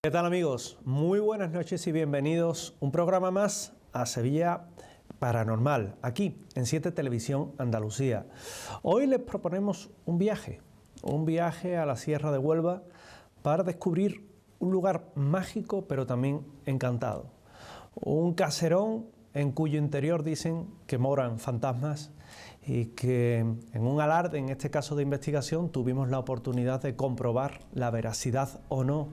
¿Qué tal, amigos? Muy buenas noches y bienvenidos un programa más a Sevilla Paranormal, aquí en 7 Televisión Andalucía. Hoy les proponemos un viaje a la Sierra de Huelva para descubrir un lugar mágico pero también encantado. Un caserón en cuyo interior dicen que moran fantasmas y que en un alarde, en este caso de investigación, tuvimos la oportunidad de comprobar la veracidad o no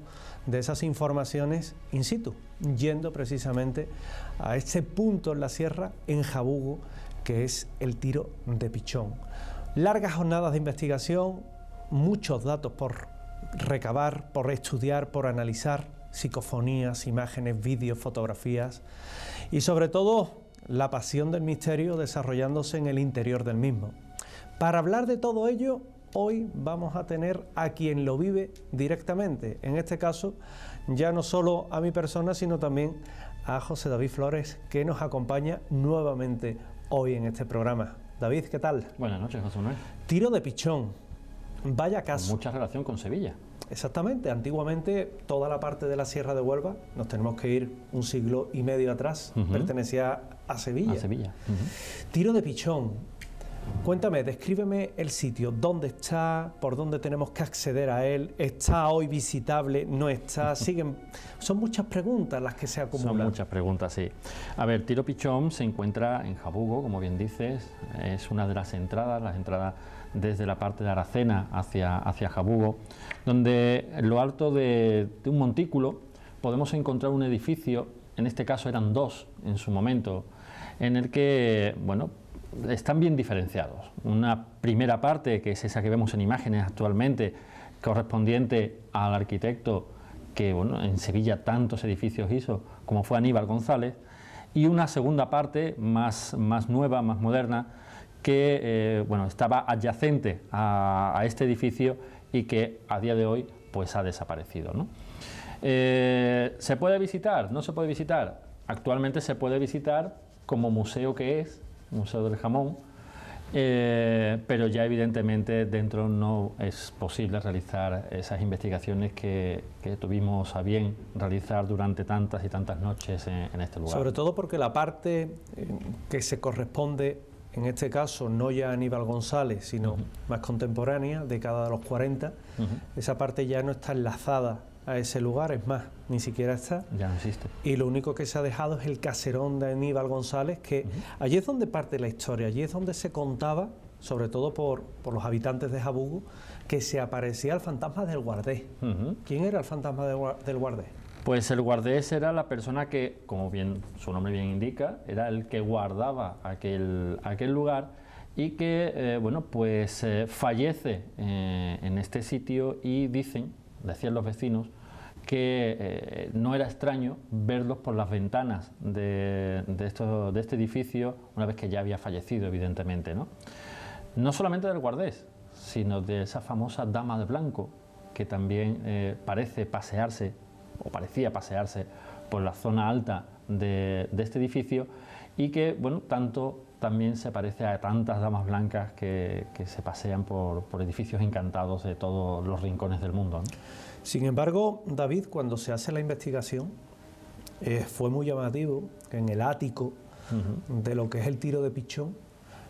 de esas informaciones in situ, yendo precisamente a este punto en la sierra, en Jabugo, que es el Tiro de Pichón. Largas jornadas de investigación, muchos datos por recabar, por estudiar, por analizar, psicofonías, imágenes, vídeos, fotografías y sobre todo la pasión del misterio desarrollándose en el interior del mismo. Para hablar de todo ello, hoy vamos a tener a quien lo vive directamente, en este caso ya no solo a mi persona, sino también a José David Flores, que nos acompaña nuevamente hoy en este programa. David, ¿qué tal? Buenas noches, José Manuel. Tiro de Pichón, vaya caso. Con mucha relación con Sevilla. Exactamente, antiguamente toda la parte de la Sierra de Huelva, nos tenemos que ir un siglo y medio atrás, pertenecía a Sevilla. A Sevilla. Tiro de Pichón, cuéntame, descríbeme el sitio, dónde está, por dónde tenemos que acceder a él, está hoy visitable, no está, son muchas preguntas las que se acumulan. Son muchas preguntas, sí. A ver, Tiro Pichón se encuentra en Jabugo, como bien dices, es una de las entradas desde la parte de Aracena hacia Jabugo, donde en lo alto de un montículo podemos encontrar un edificio, en este caso eran dos en su momento, en el que, bueno, están bien diferenciados. Una primera parte, que es esa que vemos en imágenes actualmente, correspondiente al arquitecto que, bueno, en Sevilla tantos edificios hizo, como fue Aníbal González, y una segunda parte más nueva, más moderna, que bueno, estaba adyacente a este edificio y que a día de hoy pues ha desaparecido, ¿no? ¿Se puede visitar? ¿No se puede visitar? Actualmente se puede visitar como museo que es, Museo del Jamón, pero ya evidentemente dentro no es posible realizar esas investigaciones que tuvimos a bien realizar durante tantas y tantas noches en este lugar. Sobre todo porque la parte que se corresponde, en este caso no ya Aníbal González, sino más contemporánea, década de los 40, esa parte ya no está enlazada a ese lugar, es más, ni siquiera está. Ya no existe. Y lo único que se ha dejado es el caserón de Aníbal González, que allí es donde parte la historia, allí es donde se contaba, sobre todo por los habitantes de Jabugo, que se aparecía el fantasma del Guardés. ¿Quién era el fantasma del Guardés? Pues el guardés era la persona que, como bien su nombre bien indica, era el que guardaba aquel lugar y que, bueno, pues fallece en este sitio y decían los vecinos, que no era extraño verlos por las ventanas de este edificio una vez que ya había fallecido, evidentemente, ¿no? No solamente del guardés, sino de esa famosa dama de blanco, que también parecía pasearse por la zona alta de este edificio y que, bueno, también se parece a tantas damas blancas que se pasean por edificios encantados de todos los rincones del mundo, ¿no? Sin embargo, David, cuando se hace la investigación, fue muy llamativo que en el ático de lo que es el Tiro de Pichón,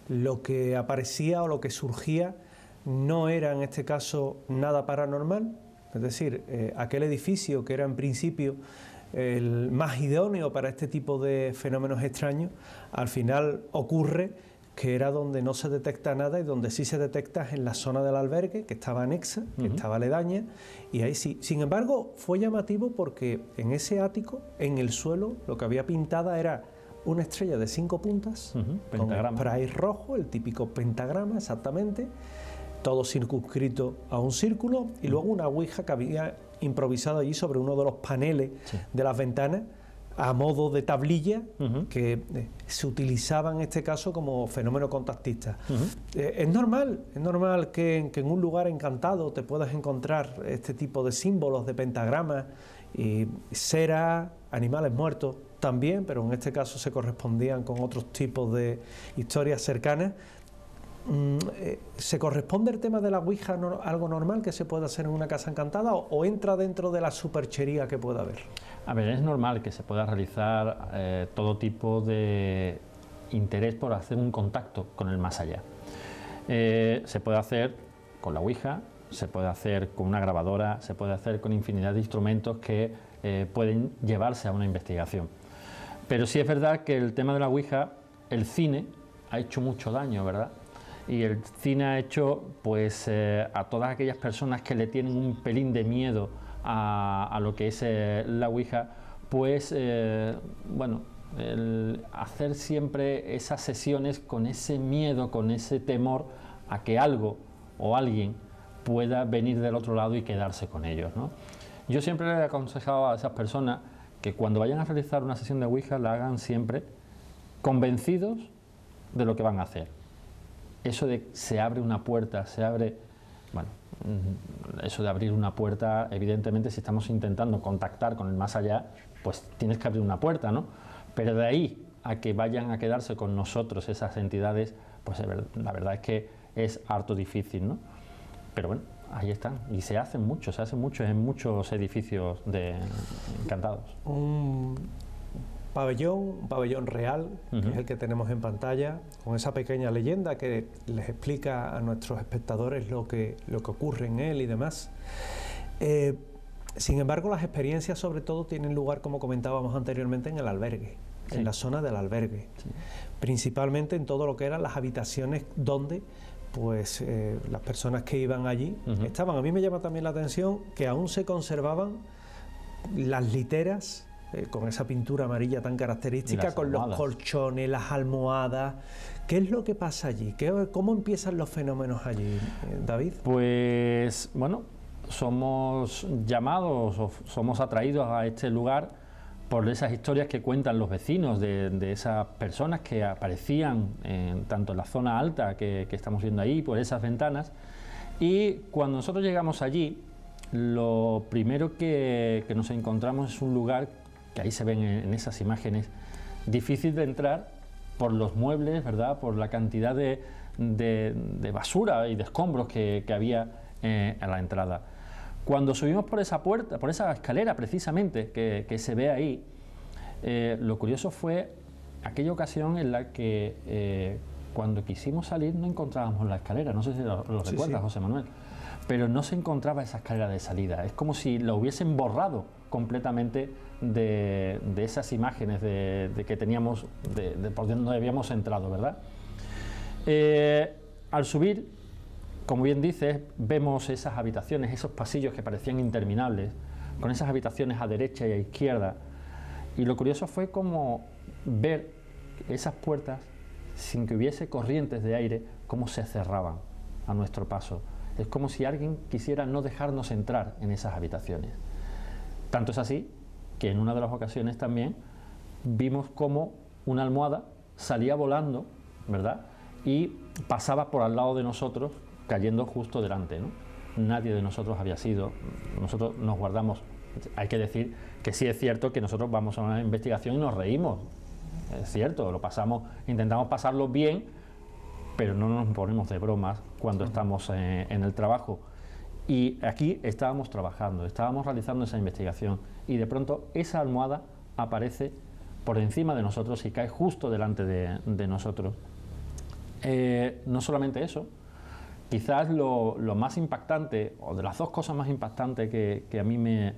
lo que aparecía o lo que surgía no era en este caso nada paranormal. Es decir, aquel edificio que era en principio el más idóneo para este tipo de fenómenos extraños, al final ocurre que era donde no se detecta nada y donde sí se detecta es en la zona del albergue, que estaba anexa, que estaba aledaña, y ahí sí. Sin embargo, fue llamativo porque en ese ático, en el suelo, lo que había pintada era una estrella de 5 puntas, con spray rojo, el típico pentagrama, exactamente, todo circunscrito a un círculo, y luego una ouija que había improvisado allí sobre uno de los paneles de las ventanas, a modo de tablilla, que se utilizaba en este caso como fenómeno contactista. Es normal que en un lugar encantado te puedas encontrar este tipo de símbolos, de pentagramas, y cera, animales muertos también, pero en este caso se correspondían con otros tipos de historias cercanas. ¿Se corresponde el tema de la Ouija algo normal que se puede hacer en una casa encantada o entra dentro de la superchería que pueda haber? A ver, es normal que se pueda realizar todo tipo de interés por hacer un contacto con el más allá. Se puede hacer con la Ouija, se puede hacer con una grabadora, se puede hacer con infinidad de instrumentos que pueden llevarse a una investigación. Pero sí es verdad que el tema de la Ouija, el cine ha hecho mucho daño, ¿verdad? Y el cine ha hecho pues a todas aquellas personas que le tienen un pelín de miedo a lo que es la Ouija, pues bueno, el hacer siempre esas sesiones con ese miedo, con ese temor a que algo o alguien pueda venir del otro lado y quedarse con ellos, ¿no? Yo siempre le he aconsejado a esas personas que cuando vayan a realizar una sesión de Ouija la hagan siempre convencidos de lo que van a hacer. Eso de se abre una puerta, se abre... Bueno, eso de abrir una puerta, evidentemente si estamos intentando contactar con el más allá, pues tienes que abrir una puerta, ¿no? Pero de ahí a que vayan a quedarse con nosotros esas entidades, pues la verdad es que es harto difícil, ¿no? Pero bueno, ahí están, y se hacen mucho en muchos edificios encantados. Un pabellón real, que es el que tenemos en pantalla, con esa pequeña leyenda que les explica a nuestros espectadores lo que ocurre en él y demás. Sin embargo, las experiencias sobre todo tienen lugar, como comentábamos anteriormente, en el albergue, sí, en la zona del albergue, sí, principalmente en todo lo que eran las habitaciones donde pues las personas que iban allí estaban. A mí me llama también la atención que aún se conservaban las literas con esa pintura amarilla tan característica, con los colchones, las almohadas. ¿Qué es lo que pasa allí? ¿Cómo empiezan los fenómenos allí, David? Pues bueno, somos llamados o somos atraídos a este lugar por esas historias que cuentan los vecinos de esas personas que aparecían tanto en la zona alta que estamos viendo ahí, por esas ventanas. Y cuando nosotros llegamos allí, lo primero que nos encontramos es un lugar que ahí se ven en esas imágenes, difícil de entrar por los muebles, ¿verdad? Por la cantidad de basura y de escombros que había a la entrada. Cuando subimos por esa puerta, por esa escalera precisamente que se ve ahí, lo curioso fue aquella ocasión en la que cuando quisimos salir no encontrábamos la escalera, no sé si lo recuerdas, sí. José Manuel, pero no se encontraba esa escalera de salida, es como si la hubiesen borrado completamente de esas imágenes de que teníamos, de por donde habíamos entrado, ¿verdad? Al subir, como bien dices, vemos esas habitaciones, esos pasillos que parecían interminables, con esas habitaciones a derecha y a izquierda, y lo curioso fue como ver esas puertas sin que hubiese corrientes de aire, cómo se cerraban a nuestro paso. Es como si alguien quisiera no dejarnos entrar en esas habitaciones. Tanto es así que en una de las ocasiones también vimos cómo una almohada salía volando, ¿verdad? Y pasaba por al lado de nosotros, cayendo justo delante, ¿no? Nadie de nosotros había sido, nosotros nos guardamos. Hay que decir que sí es cierto que nosotros vamos a una investigación y nos reímos, es cierto, lo pasamos, intentamos pasarlo bien, pero no nos ponemos de bromas cuando estamos en el trabajo. Y aquí estábamos trabajando, estábamos realizando esa investigación y de pronto esa almohada aparece por encima de nosotros y cae justo delante de nosotros. No solamente eso, quizás lo más impactante, o de las dos cosas más impactantes que a mí me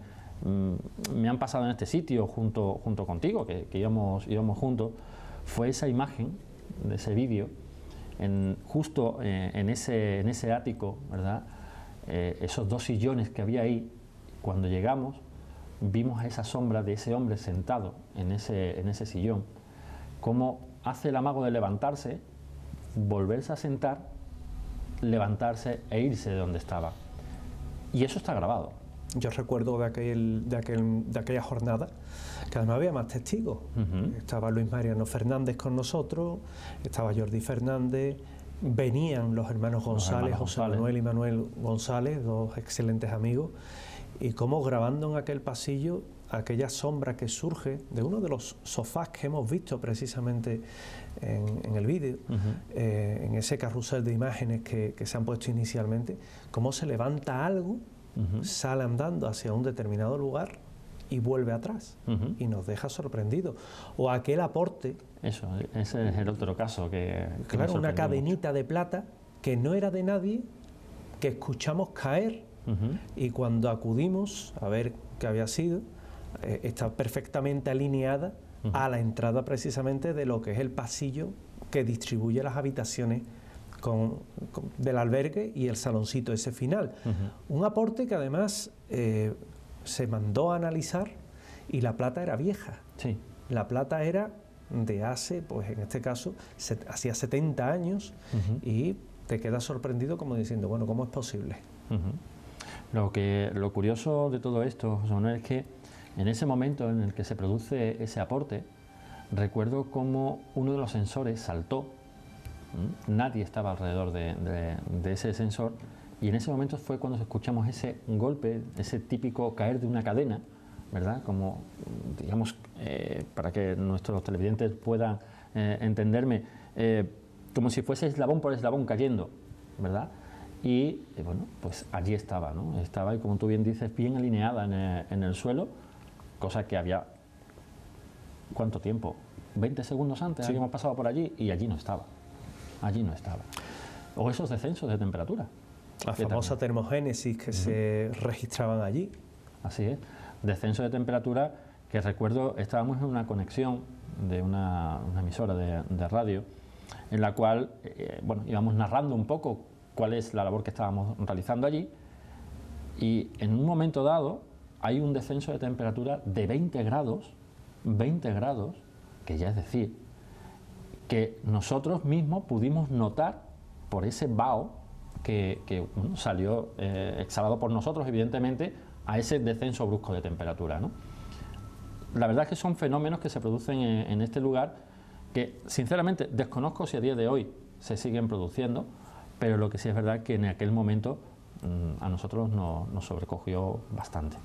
han pasado en este sitio junto contigo, que íbamos juntos, fue esa imagen de ese vídeo, justo en ese ático, ¿verdad? Esos dos sillones que había ahí. Cuando llegamos vimos a esa sombra de ese hombre sentado en ese sillón, cómo hace el amago de levantarse, volverse a sentar, levantarse e irse de donde estaba. Y eso está grabado. Yo recuerdo de aquella jornada que además había más testigos. Estaba Luis Mariano Fernández con nosotros, estaba Jordi Fernández, venían los hermanos González, José Manuel y Manuel González, dos excelentes amigos, y como grabando en aquel pasillo aquella sombra que surge de uno de los sofás que hemos visto precisamente en el vídeo, en ese carrusel de imágenes que se han puesto inicialmente, cómo se levanta algo, sale andando hacia un determinado lugar y vuelve atrás y nos deja sorprendidos. O aquel aporte. Eso, ese es el otro caso que claro, una cadenita de plata que no era de nadie, que escuchamos caer y cuando acudimos a ver qué había sido, está perfectamente alineada a la entrada precisamente de lo que es el pasillo que distribuye las habitaciones del albergue y el saloncito ese final. Un aporte que además se mandó a analizar y la plata era vieja. Sí. La plata era de hace, pues en este caso, hacía 70 años y te quedas sorprendido como diciendo, bueno, ¿cómo es posible? Lo curioso de todo esto, José Manuel, es que en ese momento en el que se produce ese aporte, recuerdo cómo uno de los sensores saltó, nadie estaba alrededor de ese sensor, y en ese momento fue cuando escuchamos ese golpe, ese típico caer de una cadena, ¿verdad? Como, digamos, para que nuestros televidentes puedan entenderme, como si fuese eslabón por eslabón cayendo, ¿verdad? Y bueno, pues allí estaba, ¿no? Estaba, y como tú bien dices, bien alineada en el suelo, cosa que había, ¿cuánto tiempo? 20 segundos antes habíamos pasado por allí y allí no estaba. Allí no estaba. O esos descensos de temperatura. La famosa termogénesis que se registraban allí. Así es. Descenso de temperatura que recuerdo, estábamos en una conexión de una emisora de radio en la cual, bueno, íbamos narrando un poco cuál es la labor que estábamos realizando allí, y en un momento dado hay un descenso de temperatura de 20 grados, que ya es decir, que nosotros mismos pudimos notar por ese vaho que bueno, salió exhalado por nosotros, evidentemente, a ese descenso brusco de temperatura, ¿no? La verdad es que son fenómenos que se producen en este lugar que, sinceramente, desconozco si a día de hoy se siguen produciendo, pero lo que sí es verdad es que en aquel momento a nosotros nos sobrecogió bastante.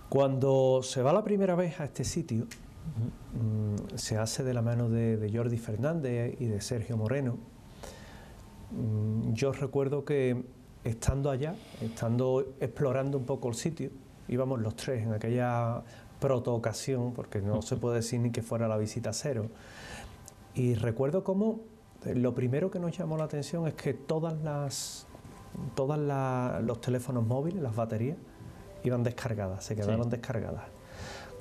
Cuando se va la primera vez a este sitio, se hace de la mano de Jordi Fernández y de Sergio Moreno. Yo recuerdo que estando allá, estando explorando un poco el sitio, íbamos los tres en aquella proto-ocasión, porque no se puede decir ni que fuera la visita cero, y recuerdo cómo lo primero que nos llamó la atención es que todos los teléfonos móviles, las baterías, iban descargadas, se quedaron descargadas.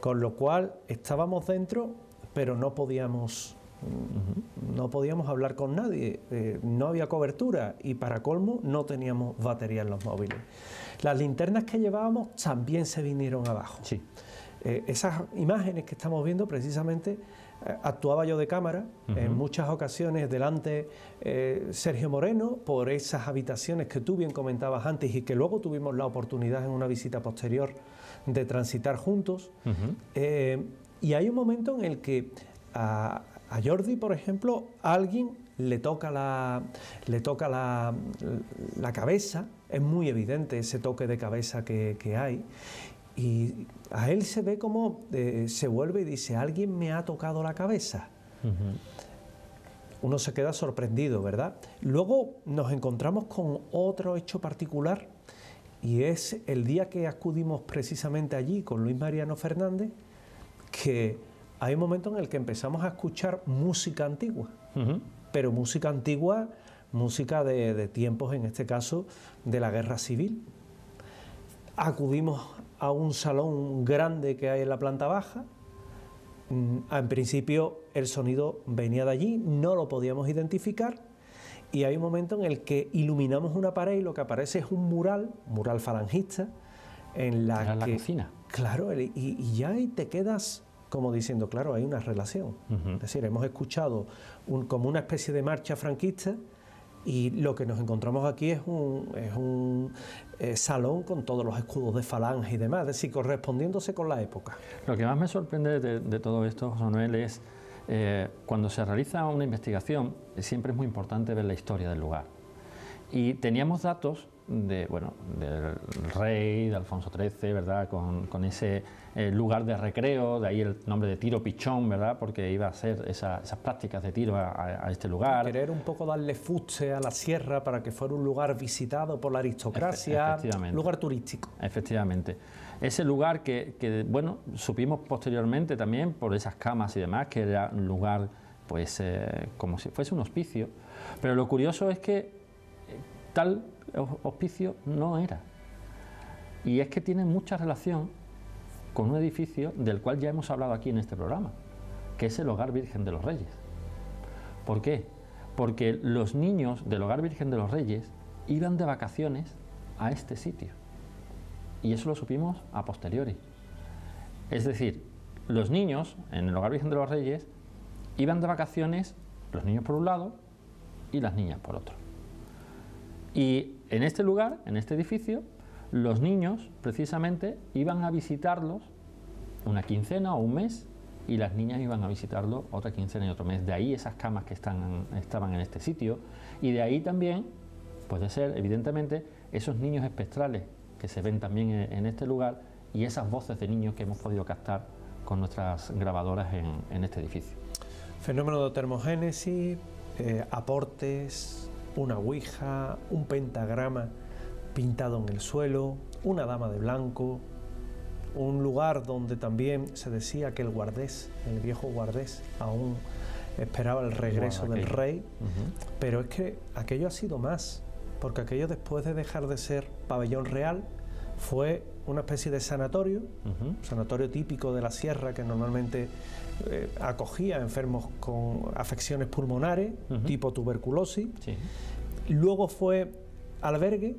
Con lo cual estábamos dentro, pero no podíamos hablar con nadie, no había cobertura y para colmo no teníamos batería en los móviles. Las linternas que llevábamos también se vinieron abajo. Sí. Esas imágenes que estamos viendo precisamente, actuaba yo de cámara, en muchas ocasiones delante Sergio Moreno, por esas habitaciones que tú bien comentabas antes y que luego tuvimos la oportunidad en una visita posterior de transitar juntos. Y hay un momento en el que a Jordi, por ejemplo, alguien le toca la cabeza, es muy evidente ese toque de cabeza que hay, y a él se ve como se vuelve y dice, alguien me ha tocado la cabeza. Uno se queda sorprendido, ¿verdad? Luego nos encontramos con otro hecho particular, y es el día que acudimos precisamente allí con Luis Mariano Fernández, que hay un momento en el que empezamos a escuchar música antigua, pero música antigua, música de tiempos, en este caso, de la Guerra Civil. Acudimos a un salón grande que hay en la planta baja. En principio el sonido venía de allí, no lo podíamos identificar, y hay un momento en el que iluminamos una pared y lo que aparece es un mural falangista, en la cocina. Claro, y ya ahí te quedas como diciendo, claro, hay una relación. Es decir, hemos escuchado como una especie de marcha franquista, y lo que nos encontramos aquí es un salón con todos los escudos de falange y demás, es decir, correspondiéndose con la época. Lo que más me sorprende de todo esto, José Manuel, es cuando se realiza una investigación, siempre es muy importante ver la historia del lugar. Y teníamos datos bueno, del rey, de Alfonso XIII, ¿verdad? Con ese lugar de recreo, de ahí el nombre de Tiro Pichón, ¿verdad? Porque iba a hacer esas prácticas de tiro a este lugar. Querer un poco darle fuste a la sierra para que fuera un lugar visitado por la aristocracia, lugar turístico. Efectivamente. Ese lugar que, bueno, supimos posteriormente también por esas camas y demás, que era un lugar, pues, como si fuese un hospicio. Pero lo curioso es que tal hospicio no era. Y es que tiene mucha relación con un edificio del cual ya hemos hablado aquí en este programa, que es el Hogar Virgen de los Reyes. ¿Por qué? Porque los niños del Hogar Virgen de los Reyes iban de vacaciones a este sitio. Y eso lo supimos a posteriori. Es decir, los niños en el Hogar Virgen de los Reyes iban de vacaciones, los niños por un lado y las niñas por otro. Y en este lugar, en este edificio, los niños precisamente iban a visitarlos una quincena o un mes y las niñas iban a visitarlo otra quincena y otro mes. De ahí esas camas que estaban en este sitio, y de ahí también puede ser, evidentemente, esos niños espectrales que se ven también en este lugar y esas voces de niños que hemos podido captar con nuestras grabadoras en este edificio. Fenómeno de termogénesis, aportes, una ouija, un pentagrama pintado en el suelo, una dama de blanco, un lugar donde también se decía que el guardés, el viejo guardés, aún esperaba el regreso del rey, pero es que aquello ha sido más, porque aquello, después de dejar de ser pabellón real, fue una especie de sanatorio, sanatorio típico de la sierra que normalmente acogía a enfermos con afecciones pulmonares, tipo tuberculosis. Sí. Luego fue albergue,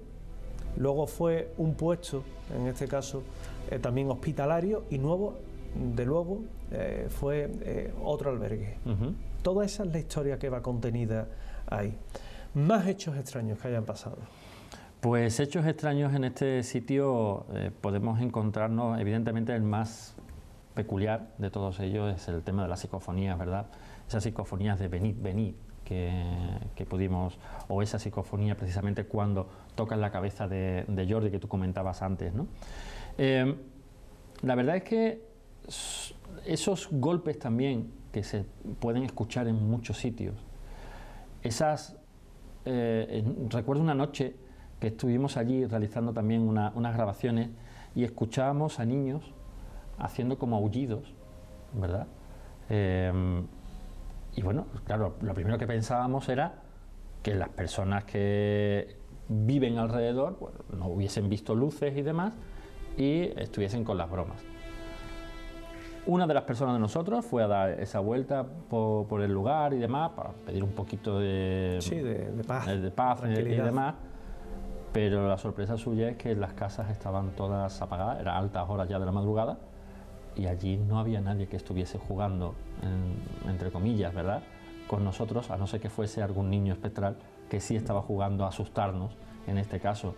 luego fue un puesto, en este caso también hospitalario, y luego fue otro albergue. Toda esa es la historia que va contenida ahí. Más hechos extraños que hayan pasado. Pues hechos extraños en este sitio podemos encontrarnos, evidentemente el más peculiar de todos ellos es el tema de las psicofonías, ¿verdad? Esas psicofonías de venid, venid, que pudimos, o esa psicofonía precisamente cuando tocan la cabeza de Jordi, que tú comentabas antes, ¿no? La verdad es que esos golpes también que se pueden escuchar en muchos sitios, recuerdo una noche que estuvimos allí realizando también unas grabaciones y escuchábamos a niños haciendo como aullidos, ¿verdad? Y bueno, claro, lo primero que pensábamos era que las personas que viven alrededor, bueno, no hubiesen visto luces y demás y estuviesen con las bromas. Una de las personas de nosotros fue a dar esa vuelta por el lugar y demás para pedir un poquito de paz y demás, pero la sorpresa suya es que las casas estaban todas apagadas, eran altas horas ya de la madrugada y allí no había nadie que estuviese jugando, entre comillas, ¿verdad?, con nosotros, a no ser que fuese algún niño espectral que sí estaba jugando a asustarnos, en este caso.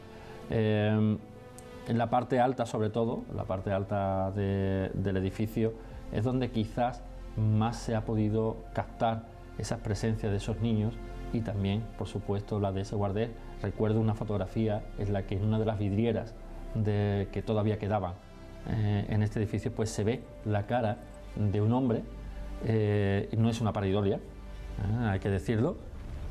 En la parte alta, sobre todo, la parte alta del edificio, es donde quizás más se ha podido captar esas presencias de esos niños y también, por supuesto, la de ese guardés. Recuerdo una fotografía en la que en una de las vidrieras que todavía quedaban en este edificio, pues se ve la cara de un hombre, y no es una pareidolia, hay que decirlo,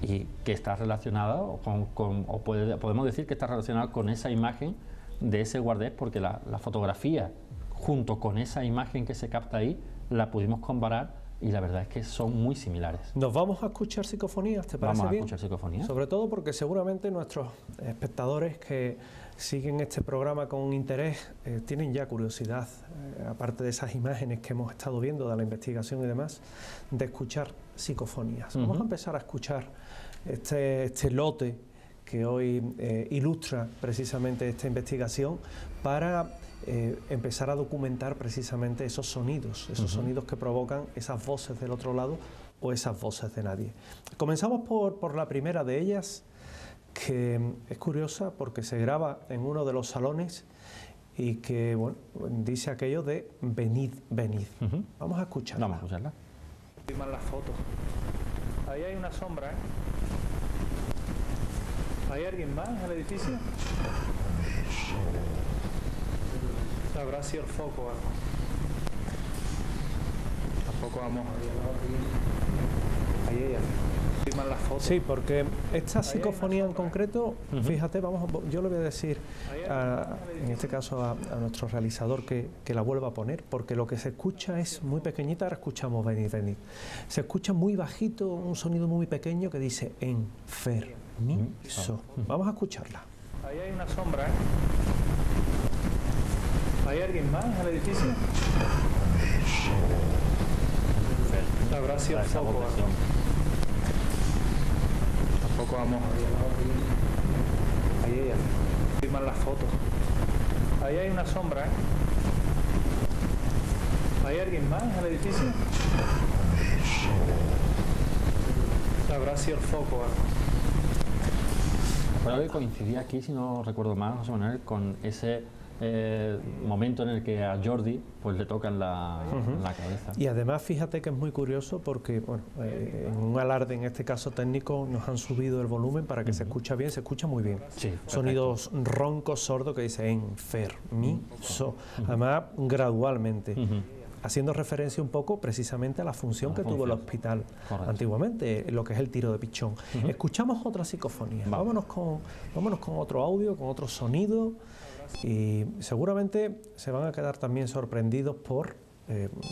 y que está relacionada podemos decir que está relacionada con esa imagen de ese guardés, porque la fotografía junto con esa imagen que se capta ahí la pudimos comparar y la verdad es que son muy similares. ¿Nos vamos a escuchar psicofonías? ¿Te parece bien? Vamos a escuchar psicofonías. Sobre todo porque seguramente nuestros espectadores que siguen este programa con interés tienen ya curiosidad, aparte de esas imágenes que hemos estado viendo de la investigación y demás, de escuchar psicofonías. Vamos a empezar a escuchar este lote que hoy ilustra precisamente esta investigación para empezar a documentar precisamente esos sonidos que provocan esas voces del otro lado o esas voces de nadie. Comenzamos por la primera de ellas, que es curiosa porque se graba en uno de los salones y que, bueno, dice aquello de venid, venid. Vamos a escucharla. Vamos a escucharla. Estoy mal las fotos. Ahí hay una sombra, ¿eh? ¿Hay alguien más en el edificio? Habrá sido el foco. Tampoco vamos. Ahí ella. Las fotos. Sí, porque esta psicofonía en concreto, fíjate, yo le voy a decir en este caso a nuestro realizador que la vuelva a poner, porque lo que se escucha es muy pequeñita. Ahora escuchamos venid. Se escucha muy bajito, un sonido muy pequeño que dice enfermizo. Vamos a escucharla. Ahí hay una sombra, ¿eh? ¿Hay alguien más en el edificio? Habrá sido el foco. Tampoco vamos. Ahí ella. Firman las fotos. Ahí hay una sombra, ¿eh? ¿Hay alguien más en el edificio? Habrá sido el foco. Creo que coincidía aquí, si no recuerdo mal, José Manuel, con ese momento en el que a Jordi pues le tocan la cabeza. Y además fíjate que es muy curioso porque bueno, en un alarde en este caso técnico nos han subido el volumen para que se escucha bien, se escucha muy bien. Sí, sonidos roncos, sordos que dice enfermizo, además gradualmente. Haciendo referencia un poco precisamente a la función que tuvo el hospital antiguamente, lo que es el tiro de pichón. Escuchamos otra psicofonía. Vámonos con otro audio, con otro sonido, y seguramente se van a quedar también sorprendidos por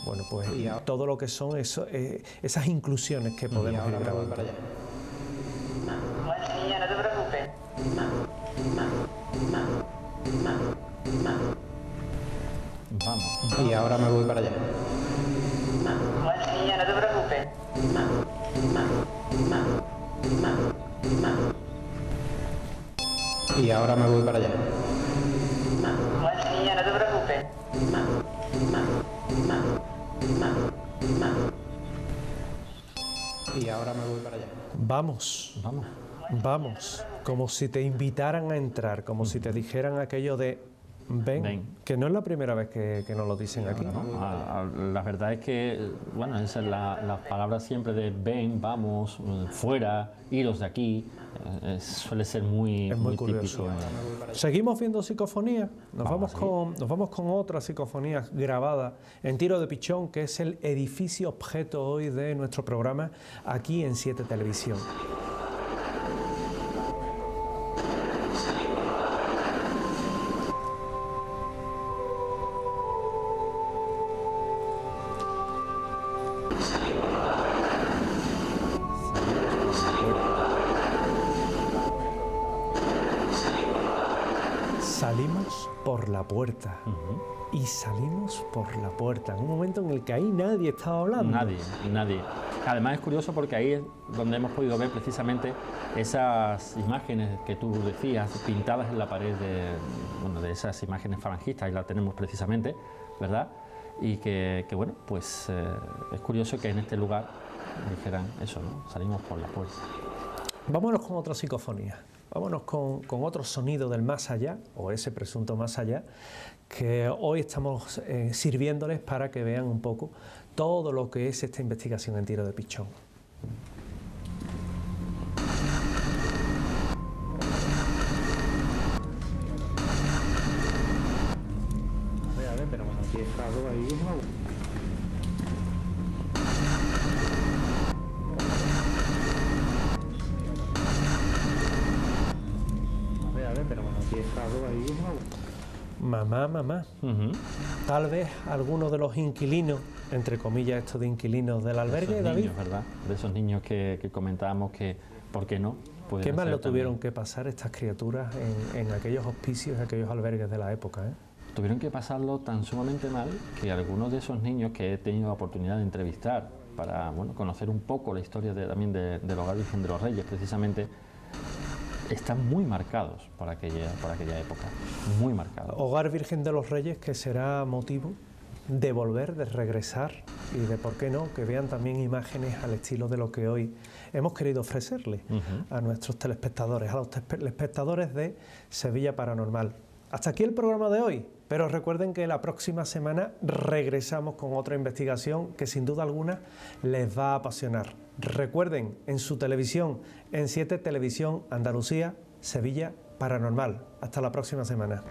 bueno, pues todo lo que son esas inclusiones que podemos ir grabando. Niña, no te preocupes. Vamos. Y ahora me voy para allá. Niña, no te preocupes. Y ahora me voy para allá. Niña, no te preocupes. Y ahora me voy para allá. Vamos, como si te invitaran a entrar, como si te dijeran aquello de ven, que no es la primera vez que nos lo dicen aquí. La verdad es que, bueno, esas son las palabras siempre de ven, vamos, fuera, iros de aquí, suele ser muy curioso. típico. Seguimos viendo psicofonía, nos vamos con otra psicofonía grabada en tiro de pichón, que es el edificio objeto hoy de nuestro programa aquí en 7 Televisión. Salimos por la puerta. Y salimos por la puerta en un momento en el que ahí nadie estaba hablando. Nadie. Además es curioso porque ahí es donde hemos podido ver precisamente esas imágenes que tú decías pintadas en la pared de esas imágenes falangistas, y la tenemos precisamente, ¿verdad? Y que bueno, pues es curioso que en este lugar dijeran eso, ¿no? Salimos por la puerta. Vámonos con otra psicofonía. Vámonos con otro sonido del más allá, o ese presunto más allá, que hoy estamos sirviéndoles para que vean un poco todo lo que es esta investigación en tiro de pichón. A ver, pero bueno, aquí está algo ahí, ¿no? Mamá. Tal vez algunos de los inquilinos, entre comillas esto de inquilinos del albergue, David. Niños, ¿verdad? De esos niños que comentábamos que, ¿por qué no? ¿Qué más lo tuvieron que pasar estas criaturas en aquellos hospicios, aquellos albergues de la época? Tuvieron que pasarlo tan sumamente mal que algunos de esos niños que he tenido la oportunidad de entrevistar para conocer un poco la historia también del Hogar Virgen de los Reyes, precisamente, están muy marcados por aquella época, muy marcados. Hogar Virgen de los Reyes, que será motivo de volver, de regresar y de, ¿por qué no?, que vean también imágenes al estilo de lo que hoy hemos querido ofrecerle a nuestros telespectadores, a los telespectadores de Sevilla Paranormal. Hasta aquí el programa de hoy, pero recuerden que la próxima semana regresamos con otra investigación que sin duda alguna les va a apasionar. Recuerden, en su televisión, en 7 Televisión Andalucía, Sevilla Paranormal. Hasta la próxima semana.